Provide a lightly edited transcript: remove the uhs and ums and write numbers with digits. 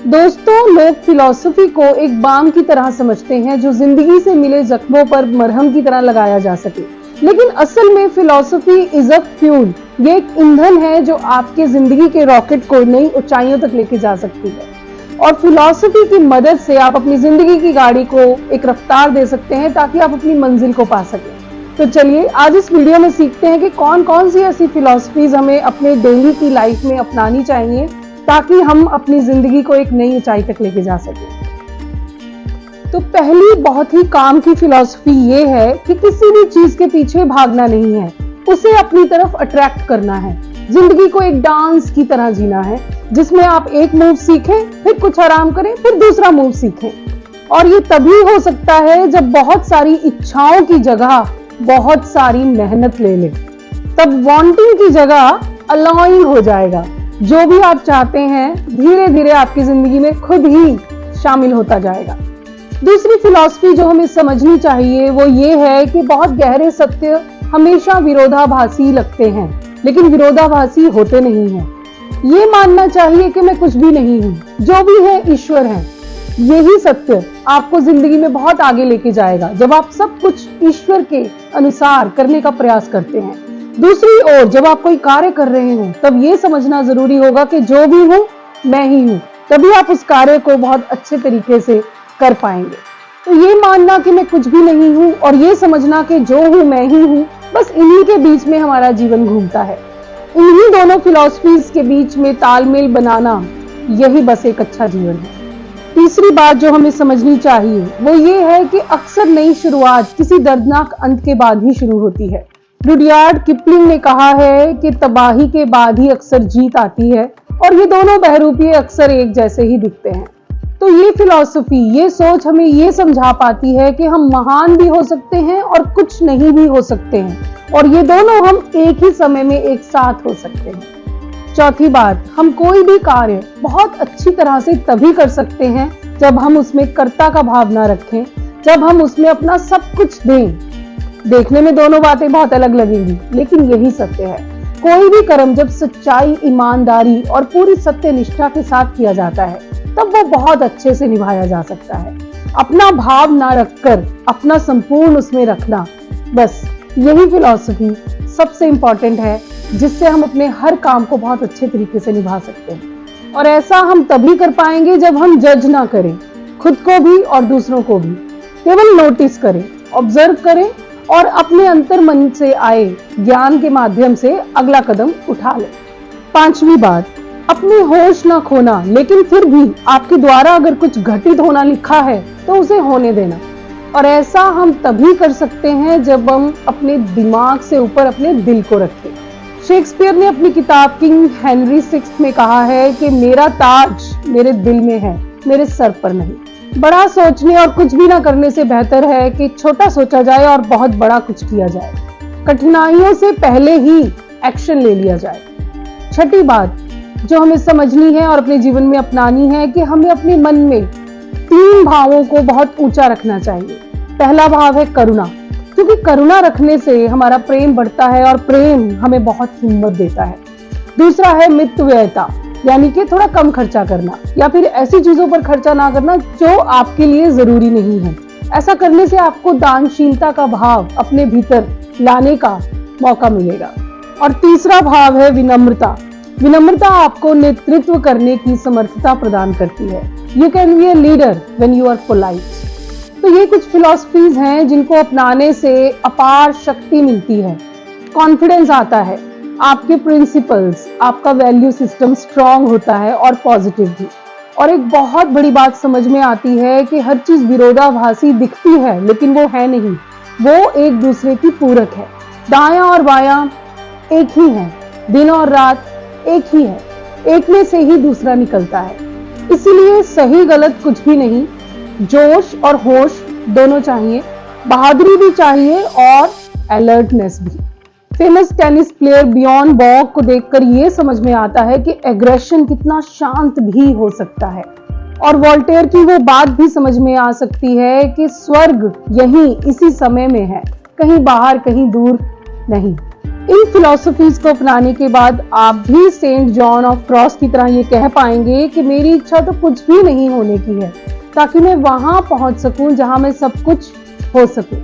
दोस्तों, लोग फिलॉसफी को एक बाम की तरह समझते हैं जो जिंदगी से मिले जख्मों पर मरहम की तरह लगाया जा सके, लेकिन असल में फिलॉसफी इज अ फ्यूल। ये एक ईंधन है जो आपके जिंदगी के रॉकेट को नई ऊंचाइयों तक लेके जा सकती है। और फिलॉसफी की मदद से आप अपनी जिंदगी की गाड़ी को एक रफ्तार दे सकते हैं ताकि आप अपनी मंजिल को पा सकें। तो चलिए आज इस वीडियो में सीखते हैं कि कौन कौन सी ऐसी फिलॉसफीज हमें अपने डेली की लाइफ में अपनानी चाहिए ताकि हम अपनी जिंदगी को एक नई ऊंचाई तक लेके जा सकें। तो पहली बहुत ही काम की फिलॉसफी ये है कि किसी भी चीज के पीछे भागना नहीं है, उसे अपनी तरफ अट्रैक्ट करना है। जिंदगी को एक डांस की तरह जीना है जिसमें आप एक मूव सीखें, फिर कुछ आराम करें, फिर दूसरा मूव सीखें। और ये तभी हो सकता है जब बहुत सारी इच्छाओं की जगह बहुत सारी मेहनत ले लें। तब वांटिंग की जगह अलाउइंग हो जाएगा। जो भी आप चाहते हैं धीरे धीरे आपकी जिंदगी में खुद ही शामिल होता जाएगा। दूसरी फिलॉसफी जो हमें समझनी चाहिए वो ये है कि बहुत गहरे सत्य हमेशा विरोधाभासी लगते हैं, लेकिन विरोधाभासी होते नहीं हैं। ये मानना चाहिए कि मैं कुछ भी नहीं हूँ, जो भी है ईश्वर है। यही सत्य आपको जिंदगी में बहुत आगे लेके जाएगा जब आप सब कुछ ईश्वर के अनुसार करने का प्रयास करते हैं। दूसरी ओर जब आप कोई कार्य कर रहे हो तब ये समझना जरूरी होगा कि जो भी हूँ मैं ही हूँ, तभी आप उस कार्य को बहुत अच्छे तरीके से कर पाएंगे। तो ये मानना कि मैं कुछ भी नहीं हूँ और ये समझना कि जो हूँ मैं ही हूँ, बस इन्हीं के बीच में हमारा जीवन घूमता है। इन्हीं दोनों फिलॉसफीज के बीच में तालमेल बनाना यही बस एक अच्छा जीवन है। तीसरी बात जो हमें समझनी चाहिए वो ये है कि अक्सर नई शुरुआत किसी दर्दनाक अंत के बाद ही शुरू होती है। रुडयार्ड किपलिंग ने कहा है कि तबाही के बाद ही अक्सर जीत आती है, और ये दोनों बहरूपिये अक्सर एक जैसे ही दिखते हैं। तो ये फिलॉसफी, ये सोच हमें ये समझा पाती है कि हम महान भी हो सकते हैं और कुछ नहीं भी हो सकते हैं, और ये दोनों हम एक ही समय में एक साथ हो सकते हैं। चौथी बात, हम कोई भी कार्य बहुत अच्छी तरह से तभी कर सकते हैं जब हम उसमें कर्ता का भाव ना रखें, जब हम उसमें अपना सब कुछ दें। देखने में दोनों बातें बहुत अलग लगेंगी, लेकिन यही सत्य है। कोई भी कर्म जब सच्चाई, ईमानदारी और पूरी सत्यनिष्ठा के साथ किया जाता है तब वो बहुत अच्छे से निभाया जा सकता है। अपना भाव ना रखकर अपना संपूर्ण उसमें रखना, बस यही फिलॉसफी सबसे इंपॉर्टेंट है जिससे हम अपने हर काम को बहुत अच्छे तरीके से निभा सकते हैं। और ऐसा हम तभी कर पाएंगे जब हम जज ना करें, खुद को भी और दूसरों को भी। केवल नोटिस करें, ऑब्जर्व करें और अपने अंतर मन से आए ज्ञान के माध्यम से अगला कदम उठा लें। पांचवी बात, अपनी होश ना खोना, लेकिन फिर भी आपके द्वारा अगर कुछ घटित होना लिखा है तो उसे होने देना। और ऐसा हम तभी कर सकते हैं जब हम अपने दिमाग से ऊपर अपने दिल को रखें। शेक्सपियर ने अपनी किताब किंग हेनरी सिक्स्थ में कहा है कि मेरा ताज मेरे दिल में है, मेरे सर पर नहीं। बड़ा सोचने और कुछ भी ना करने से बेहतर है कि छोटा सोचा जाए और बहुत बड़ा कुछ किया जाए। कठिनाइयों से पहले ही एक्शन ले लिया जाए। छठी बात जो हमें समझनी है और अपने जीवन में अपनानी है कि हमें अपने मन में 3 भावों को बहुत ऊंचा रखना चाहिए। पहला भाव है करुणा, क्योंकि करुणा रखने से हमारा प्रेम बढ़ता है और प्रेम हमें बहुत हिम्मत देता है। दूसरा है मितव्ययिता, यानी कि थोड़ा कम खर्चा करना या फिर ऐसी चीजों पर खर्चा ना करना जो आपके लिए जरूरी नहीं है। ऐसा करने से आपको दानशीलता का भाव अपने भीतर लाने का मौका मिलेगा। और तीसरा भाव है विनम्रता। विनम्रता आपको नेतृत्व करने की समर्थता प्रदान करती है। You can be a leader when you are polite. तो ये कुछ फिलॉसफीज हैं जिनको अपनाने से अपार शक्ति मिलती है, कॉन्फिडेंस आता है, आपके प्रिंसिपल्स, आपका वैल्यू सिस्टम स्ट्रांग होता है और पॉजिटिव भी। और एक बहुत बड़ी बात समझ में आती है कि हर चीज विरोधाभासी दिखती है लेकिन वो है नहीं, वो एक दूसरे की पूरक है। दायां और बायां एक ही है, दिन और रात एक ही है, एक में से ही दूसरा निकलता है। इसीलिए सही गलत कुछ भी नहीं, जोश और होश दोनों चाहिए, बहादुरी भी चाहिए और अलर्टनेस भी। फेमस टेनिस प्लेयर बियॉन बॉक को देखकर ये समझ में आता है कि एग्रेशन कितना शांत भी हो सकता है। और वोल्टेयर की वो बात भी समझ में आ सकती है कि स्वर्ग यहीं इसी समय में है, कहीं बाहर कहीं दूर नहीं। इन फिलॉसफीज को अपनाने के बाद आप भी सेंट जॉन ऑफ क्रॉस की तरह ये कह पाएंगे कि मेरी इच्छा तो कुछ भी नहीं होने की है, ताकि मैं वहां पहुंच सकूं जहां मैं सब कुछ हो सकूं।